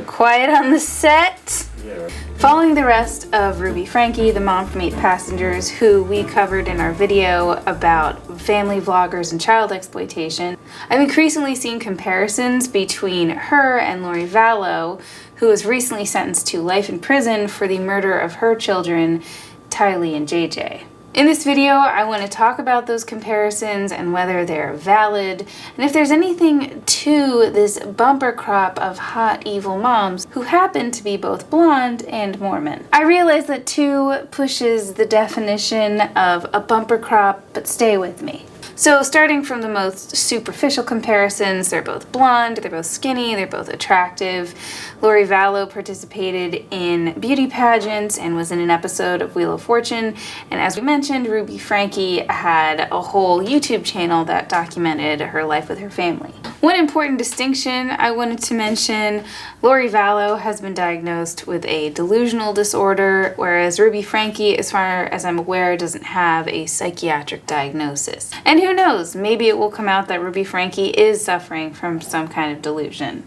Quiet on the set. Yeah. Following the rest of Ruby Franke, the mom from 8 Passengers, who we covered in our video about family vloggers and child exploitation, I've increasingly seen comparisons between her and Lori Vallow, who was recently sentenced to life in prison for the murder of her children, Tylee and JJ. In this video, I want to talk about those comparisons and whether they're valid, and if there's anything to this bumper crop of hot, evil moms who happen to be both blonde and Mormon. I realize that 2 pushes the definition of a bumper crop, but stay with me. So starting from the most superficial comparisons, they're both blonde, they're both skinny, they're both attractive. Lori Vallow participated in beauty pageants and was in an episode of Wheel of Fortune. And as we mentioned, Ruby Franke had a whole YouTube channel that documented her life with her family. One important distinction I wanted to mention, Lori Vallow has been diagnosed with a delusional disorder, whereas Ruby Franke, as far as I'm aware, doesn't have a psychiatric diagnosis. And who knows, maybe it will come out that Ruby Franke is suffering from some kind of delusion.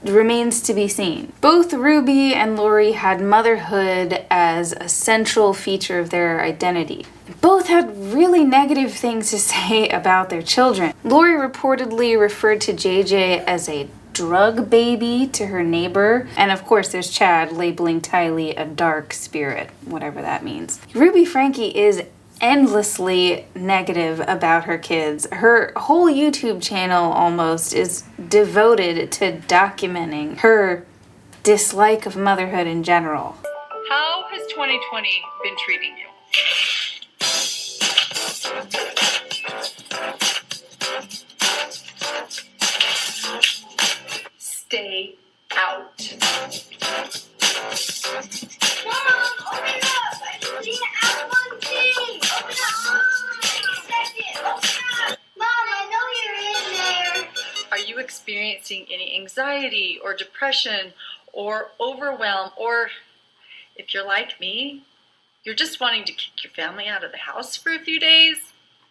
It remains to be seen. Both Ruby and Lori had motherhood as a central feature of their identity. Both had really negative things to say about their children. Lori reportedly referred to JJ as a drug baby to her neighbor. And of course, there's Chad labeling Tylee a dark spirit, whatever that means. Ruby Franke is endlessly negative about her kids. Her whole YouTube channel almost is devoted to documenting her dislike of motherhood in general. How has 2020 been treating you? Stay out. Mom, open up! I just need to ask one thing! Open up! Second, open up! Mom, I know you're in there! Are you experiencing any anxiety or depression or overwhelm, or if you're like me, you're just wanting to kick your family out of the house for a few days?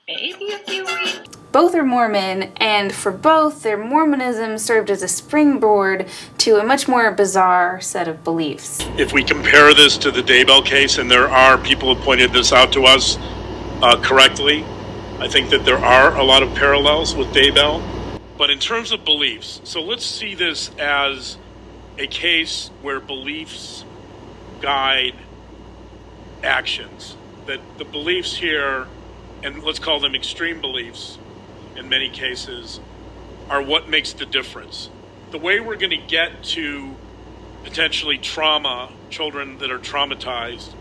Maybe a few weeks? Both are Mormon, and for both, their Mormonism served as a springboard to a much more bizarre set of beliefs. If we compare this to the Daybell case, and there are people who pointed this out to us correctly, I think that there are a lot of parallels with Daybell. But in terms of beliefs, so let's see this as a case where beliefs guide actions. That the beliefs here, and let's call them extreme beliefs in many cases, are what makes the difference. The way we're going to get to potentially trauma, children that are traumatized,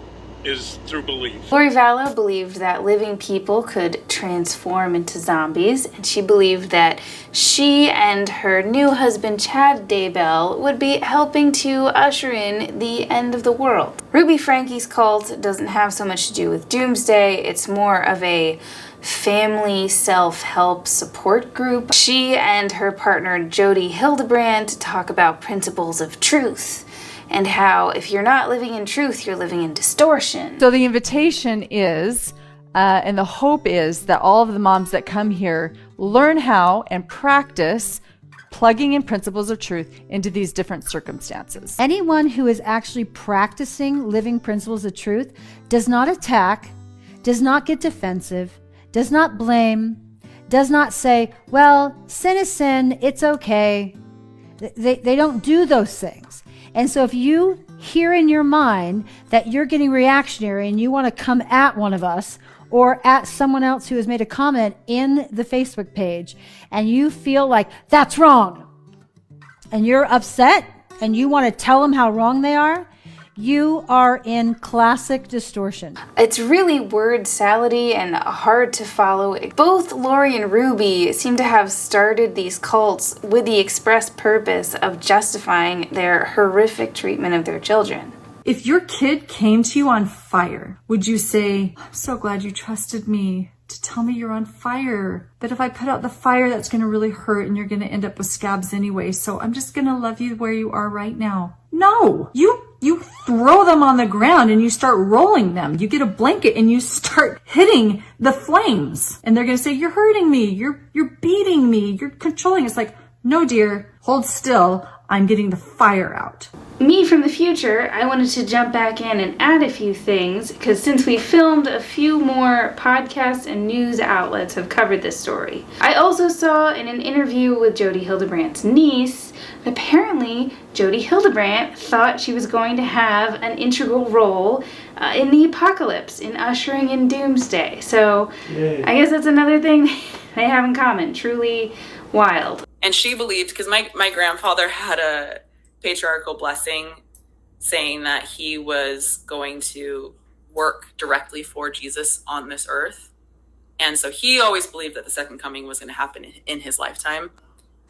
is through belief. Lori Vallow believed that living people could transform into zombies, and she believed that she and her new husband Chad Daybell would be helping to usher in the end of the world. Ruby Franke's cult doesn't have so much to do with doomsday, it's more of a family self-help support group. She and her partner Jody Hildebrandt talk about principles of truth and how if you're not living in truth, you're living in distortion. So the invitation is, and the hope is that all of the moms that come here learn how and practice plugging in principles of truth into these different circumstances. Anyone who is actually practicing living principles of truth does not attack, does not get defensive, does not blame, does not say, well, sin is sin, it's okay. They don't do those things. And so if you hear in your mind that you're getting reactionary and you want to come at one of us or at someone else who has made a comment in the Facebook page and you feel like that's wrong and you're upset and you want to tell them how wrong they are, you are in classic distortion. It's really word salady and hard to follow. Both Lori and Ruby seem to have started these cults with the express purpose of justifying their horrific treatment of their children. If your kid came to you on fire, would you say, I'm so glad you trusted me to tell me you're on fire, but if I put out the fire, that's going to really hurt and you're going to end up with scabs anyway, so I'm just going to love you where you are right now? No, you throw them on the ground and you start rolling them. You get a blanket and you start hitting the flames. And they're going to say, you're hurting me. You're beating me. You're controlling. It's like, no, dear, hold still. I'm getting the fire out. Me from the future, I wanted to jump back in and add a few things, because since we filmed, a few more podcasts and news outlets have covered this story. I also saw in an interview with Jodi Hildebrandt's niece, apparently Jodi Hildebrandt thought she was going to have an integral role in the apocalypse, in ushering in doomsday. So I guess that's another thing they have in common. Truly wild. And she believed, because my grandfather had a patriarchal blessing saying that he was going to work directly for Jesus on this earth. And so he always believed that the second coming was going to happen in his lifetime.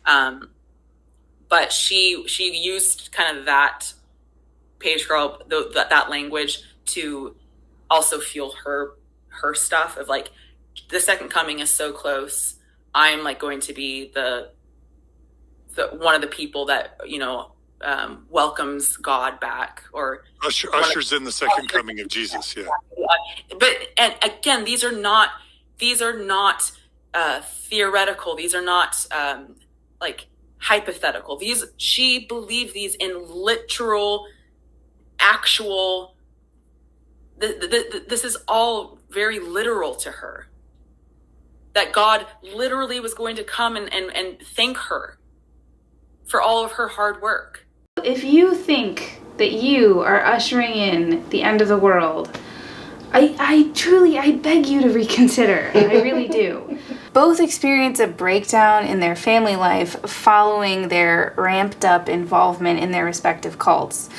But she used kind of that patriarchal, that language to also fuel her stuff of like, the second coming is so close. I'm like going to be the one of the people that, welcomes God back, or ushers in the second coming of Jesus. Yeah. But, and again, these are not theoretical. These are not like hypothetical. She believed these in literal, actual. This is all very literal to her. That God literally was going to come and thank her for all of her hard work. If you think that you are ushering in the end of the world, I truly beg you to reconsider. I really do. Both experience a breakdown in their family life following their ramped up involvement in their respective cults.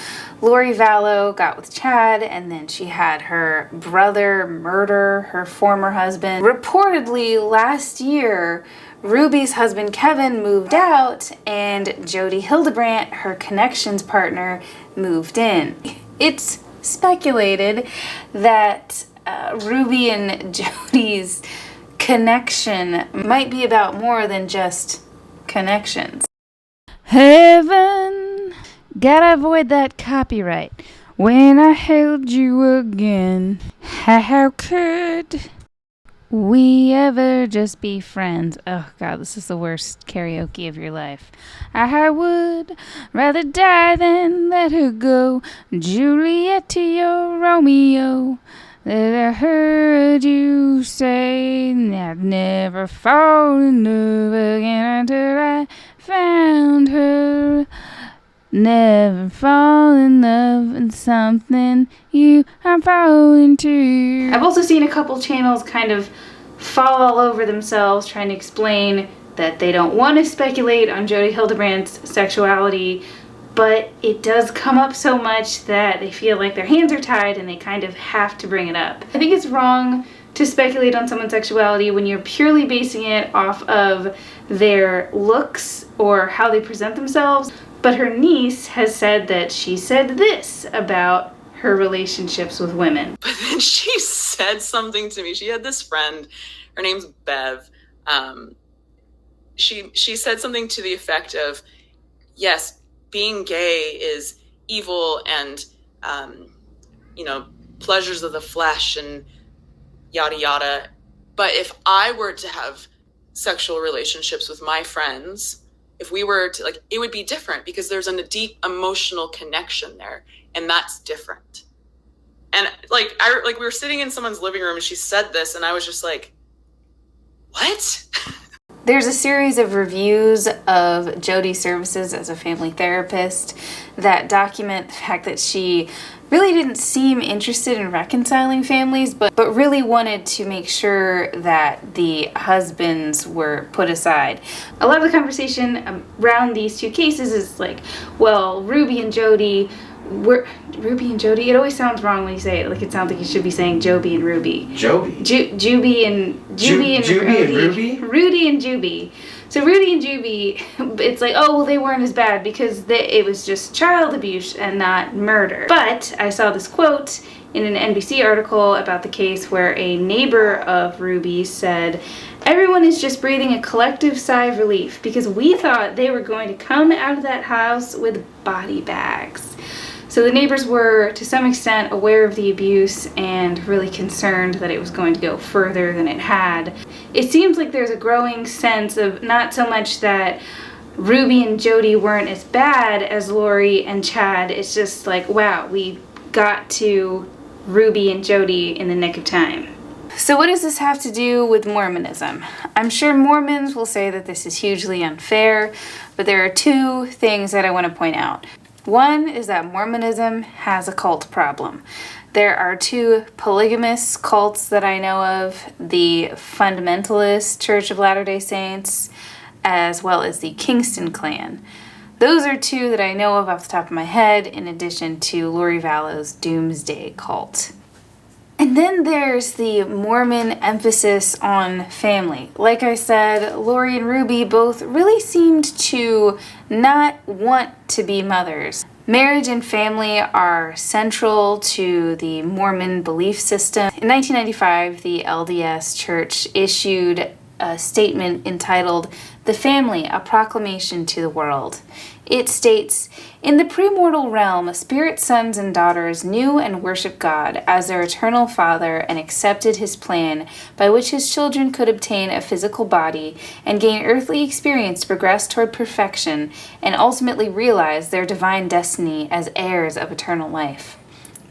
Lori Vallow got with Chad, and then she had her brother murder her former husband. Reportedly, last year, Ruby's husband Kevin moved out, and Jodi Hildebrandt, her connections partner, moved in. It's speculated that Ruby and Jodi's connection might be about more than just connections. Heaven, gotta avoid that copyright. When I held you again, how could we ever just be friends? Oh God, this is the worst karaoke of your life. I would rather die than let her go. Juliet to your Romeo. That I heard you say I'd never fall in love again until I found her. Never fall in love in something you are falling to. I've also seen a couple channels kind of fall all over themselves trying to explain that they don't want to speculate on Jodi Hildebrandt's sexuality, but it does come up so much that they feel like their hands are tied and they kind of have to bring it up. I think it's wrong to speculate on someone's sexuality when you're purely basing it off of their looks or how they present themselves. But her niece has said that she said this about her relationships with women. But then she said something to me. She had this friend, her name's Bev. She said something to the effect of, yes, being gay is evil and, pleasures of the flesh and yada yada. But if I were to have sexual relationships with my friends, if we were to, it would be different because there's a deep emotional connection there, and that's different. And we were sitting in someone's living room and she said this, and I was just like, what? There's a series of reviews of Jodi's services as a family therapist that document the fact that she really didn't seem interested in reconciling families, but really wanted to make sure that the husbands were put aside. A lot of the conversation around these two cases is like, well, Ruby and Jody, it always sounds wrong when you say it. Like, it sounds like you should be saying Joby and Ruby. Joby? Juby and Ruby? Rudy and Juby. So Rudy and Juby, it's like, oh, well, they weren't as bad because it was just child abuse and not murder. But I saw this quote in an NBC article about the case where a neighbor of Ruby said, everyone is just breathing a collective sigh of relief because we thought they were going to come out of that house with body bags. So the neighbors were, to some extent, aware of the abuse and really concerned that it was going to go further than it had. It seems like there's a growing sense of not so much that Ruby and Jody weren't as bad as Lori and Chad. It's just like, wow, we got to Ruby and Jody in the nick of time. So what does this have to do with Mormonism? I'm sure Mormons will say that this is hugely unfair, but there are two things that I want to point out. One is that Mormonism has a cult problem. There are two polygamous cults that I know of, the Fundamentalist Church of Latter-day Saints, as well as the Kingston Clan. Those are two that I know of off the top of my head, in addition to Lori Vallow's Doomsday Cult. And then there's the Mormon emphasis on family. Like I said, Lori and Ruby both really seemed to not want to be mothers. Marriage and family are central to the Mormon belief system. In 1995, the LDS Church issued a statement entitled, "The Family, a Proclamation to the World." It states, "In the premortal realm, spirit sons and daughters knew and worshiped God as their eternal Father and accepted His plan by which His children could obtain a physical body and gain earthly experience to progress toward perfection and ultimately realize their divine destiny as heirs of eternal life.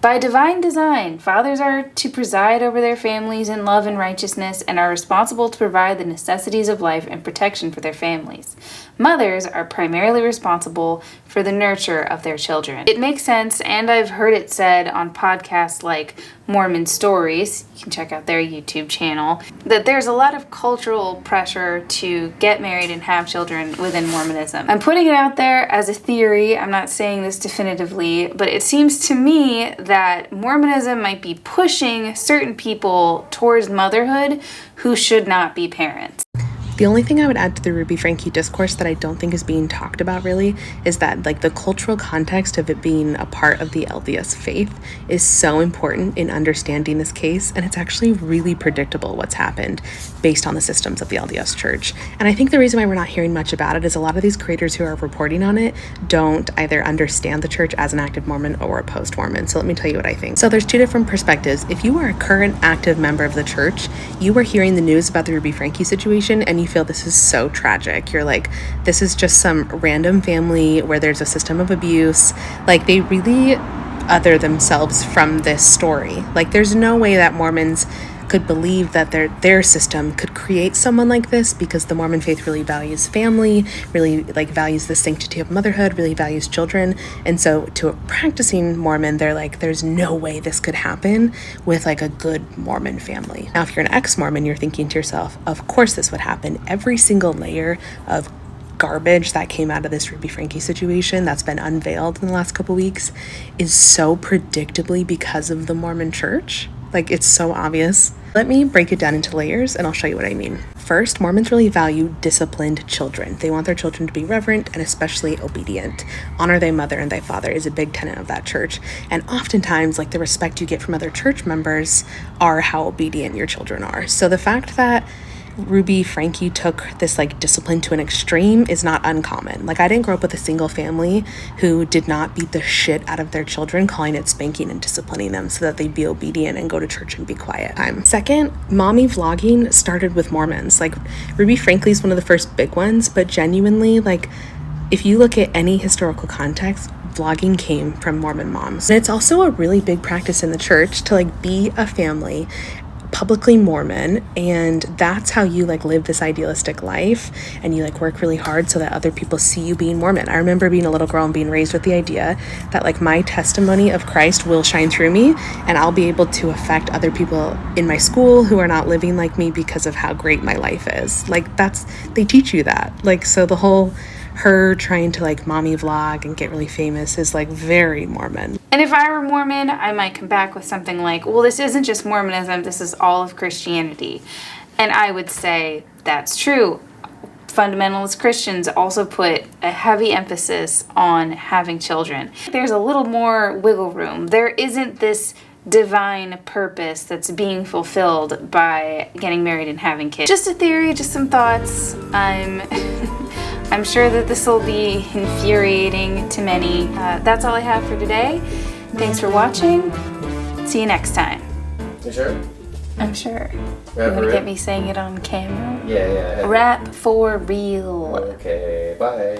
By divine design, fathers are to preside over their families in love and righteousness and are responsible to provide the necessities of life and protection for their families. Mothers are primarily responsible for the nurture of their children." It makes sense, and I've heard it said on podcasts like Mormon Stories, you can check out their YouTube channel, that there's a lot of cultural pressure to get married and have children within Mormonism. I'm putting it out there as a theory, I'm not saying this definitively, but it seems to me that Mormonism might be pushing certain people towards motherhood who should not be parents. The only thing I would add to the Ruby Franke discourse that I don't think is being talked about really is that like the cultural context of it being a part of the LDS faith is so important in understanding this case, and it's actually really predictable what's happened based on the systems of the LDS Church. And I think the reason why we're not hearing much about it is a lot of these creators who are reporting on it don't either understand the church as an active Mormon or a post-Mormon. So let me tell you what I think. So there's two different perspectives. If you are a current active member of the church, you are hearing the news about the Ruby Franke situation and you feel this is so tragic. You're like, this is just some random family where there's a system of abuse. Like, they really other themselves from this story. Like, there's no way that Mormons could believe that their system could create someone like this, because the Mormon faith really values family, really like values the sanctity of motherhood, really values children. And so to a practicing Mormon, they're like, there's no way this could happen with like a good Mormon family. Now, if you're an ex-Mormon, you're thinking to yourself, of course this would happen. Every single layer of garbage that came out of this Ruby Franke situation that's been unveiled in the last couple weeks is so predictably because of the Mormon church. Like, it's so obvious. Let me break it down into layers and I'll show you what I mean. First, Mormons really value disciplined children. They want their children to be reverent and especially obedient. Honor thy mother and thy father is a big tenet of that church. And oftentimes, like, the respect you get from other church members are how obedient your children are. So the fact that Ruby Franke took this like discipline to an extreme is not uncommon. Like, I didn't grow up with a single family who did not beat the shit out of their children, calling it spanking and disciplining them so that they'd be obedient and go to church and be quiet. Second, mommy vlogging started with Mormons. Like, Ruby Franke is one of the first big ones, but genuinely, like, if you look at any historical context, vlogging came from Mormon moms. And it's also a really big practice in the church to like be a family publicly Mormon, and that's how you like live this idealistic life, and you like work really hard so that other people see you being Mormon. I remember being a little girl and being raised with the idea that like my testimony of Christ will shine through me and I'll be able to affect other people in my school who are not living like me because of how great my life is. Like, they teach you that. Like, so the whole her trying to like mommy vlog and get really famous is like very Mormon. And if I were Mormon, I might come back with something like, well, this isn't just Mormonism, this is all of Christianity. And I would say that's true. Fundamentalist Christians also put a heavy emphasis on having children. There's a little more wiggle room. There isn't this divine purpose that's being fulfilled by getting married and having kids. Just a theory, just some thoughts. I'm sure that this will be infuriating to many. That's all I have for today. Thanks for watching. See you next time. You sure? I'm sure. You Rap want for to get real? me saying it on camera? Yeah. Rap for real. Okay, bye.